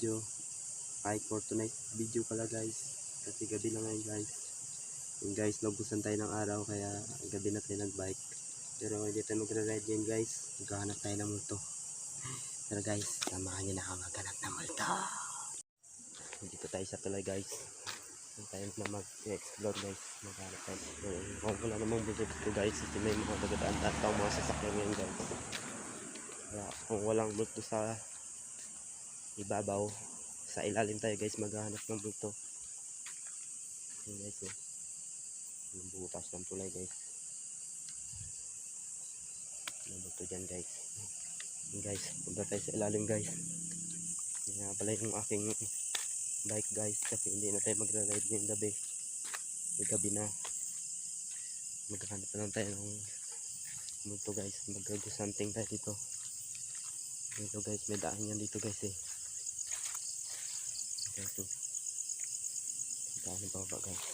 video. Ay for tonight video pala guys. Kasi gabi na ngayon guys. Yung guys, naubusan tayo ng araw kaya gabi na tayo nagbike. Pero hindi tayo magra-ride ngayon guys. Maghahanap tayo ng multo. Pero guys, samahan nyo na ako maghanap ng multo. Dito tayo sa tulay guys. Tayo na mag-explore guys. Maghanap tayo. Kung wala namang multo dito guys. Kasi may mga dagadaan-tataw mga sasakyan ngayon guys. Kaya kung walang multo sa ibabaw, sa ilalim tayo guys maghahanap ng multo. Yun guys oh. Yung butas ng tulay guys. May multo dyan guys. Yun guys, punta tayo sa ilalim guys. Yun nga pala yung aking bike guys. Kasi hindi na tayo magra-ride ngayong gabi. Yung gabi na. Maghahanap na lang tayo ng multo guys. Mag-go something tayo dito. Dito guys, may daan yan dito guys eh. Guys oh. Daan yung baba guys.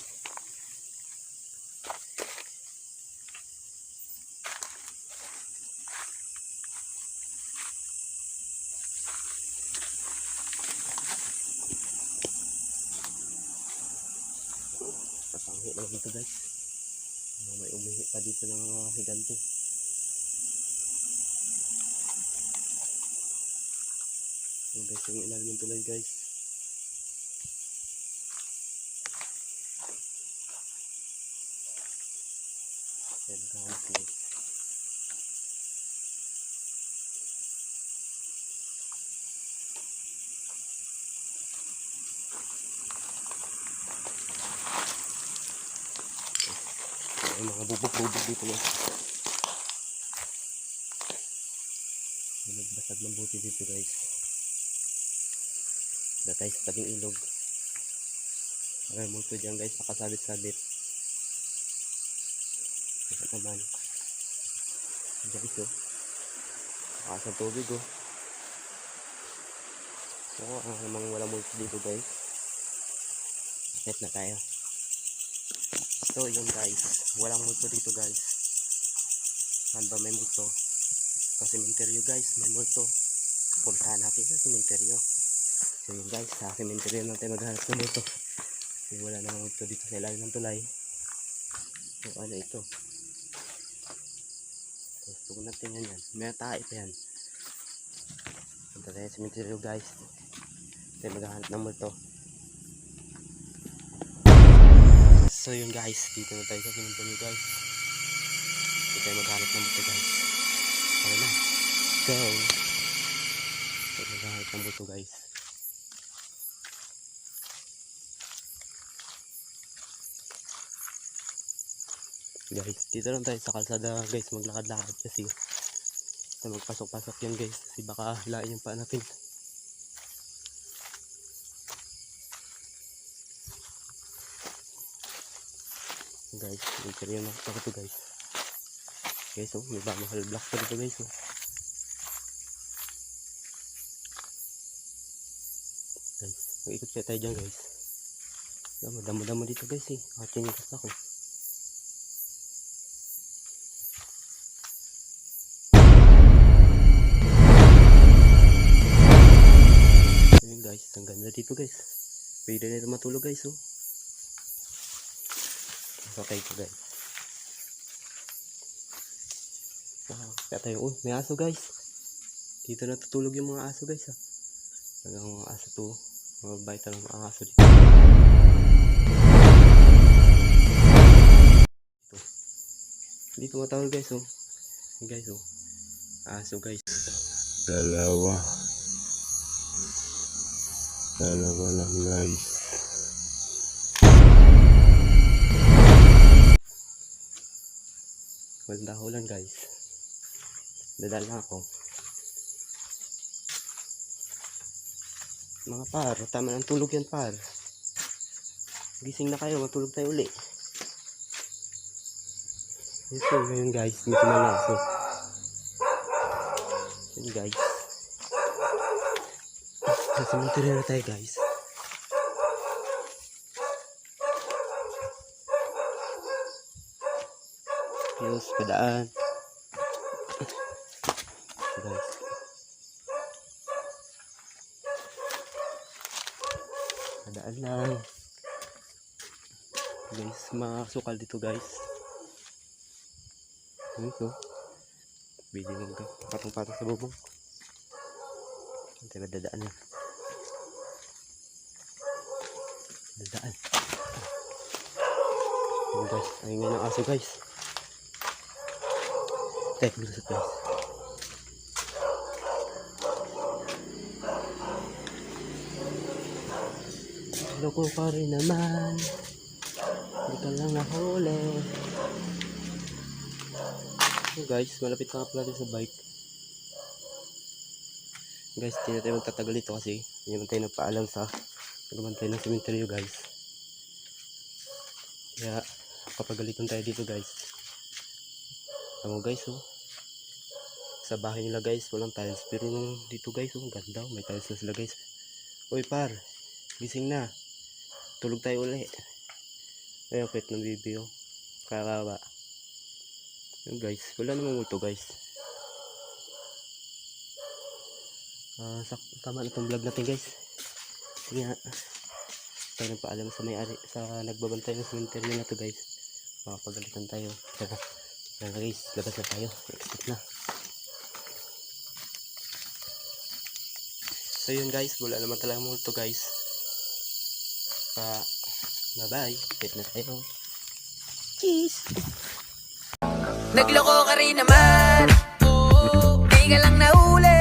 Patanghi lang dito guys. May umihi pa dito ng higante. Yung guys, yung ilalim ng tulay guys. Ayan, nakahanap guys. May mga bubog-bubog dito guys. May nagbasag ng buti dito guys. Dito tayo sa tabing ilog. May multo dyan guys, nakasabit-sabit. Ito naman. Diyan ito. Nakasang tubig oh. So, namang wala multo dito guys. Set na tayo. So yun guys, walang multo dito guys. Saan ba may multo? Sa sementeryo guys, may multo. Puntahan natin sa sementeryo. So yun guys, sa sementeryo lang tayo maghanap ng multo. Kasi wala namang multo dito sa ilalim ng tulay. So ano ito? Gusto ko natin yan. May tae pa yan. Punta tayo sa sementeryo guys. Tayo maghanap ng multo. So yun guys, dito na tayo sa sementeryo guys. Dito tayo maghanap ng multo guys. Tara na. Go! Tayo maghanap ng multo guys. Guys, dito lang tayo sa kalsada guys, maglakad-lakad kasi magpasok-pasok yan guys kasi baka hilain yung paa natin. Guys, sementeryo na ako ito guys. Guys oh, may mahal block pa dito guys oh. Guys, mag-ikot siya tayo dyan guys. Madamo-damo dito guys eh. Tinikas ako. Ayun guys, ang ganda dito guys. Pwede na ito matulog guys oh. Okay ito guys. Wow, kaya tayo, oh, may aso guys. Dito natutulog yung mga aso guys ha. Talagang mga aso to. Mga bait ng mga aso dito. Dito matawag guys oh. Guys oh. Aso guys. Dalawa lang guys. Maganda ulan guys. Dadal na ako. Mga par, tama ng tulog yan par. Gising na kayo, matulog tayo uli. Ito ngayon guys, may tumalaso. Yun guys. Sa cemetery na tayo guys. Yes, padaan. Guys. Dadaan lang. Guys, masukal dito guys. Ito. Video lang ka. Patong-patong sa bubong. Hindi ba dadaan na? Dadaan. Ayan guys, ayun nga yung aso guys. Tek, bilusot guys. Loko pa rin naman. Hindi ka lang nahuli. So guys, malapit na nga pala sa bike. Guys, hindi na tayo magtatagal dito kasi hindi naman tayo nagpaalam sa nagbantay ng sementeryo guys. Kaya kapagalitan tayo dito guys. Tama guys oh. Sa bahay nila guys walang tiles, pero nung dito guys oh ganda, may tiles na sila guys. Uy par, gising na. Tulog tayo uli. Ayun, pet ng bibi oh. Kakawa. Yun guys, wala namang multo guys. Tama na itong vlog natin guys. Sige nga. Tayo nagpaalam sa may-ari, sa nagbabantay ng cemetery na to guys. Makapagalitan tayo. Tara. Tara guys, labas na tayo. Exit na. So yun guys, wala naman talagang multo guys. Bye bye. Wait na tayo. Cheese! Nagloko ka rin naman. Di ka lang nahuli.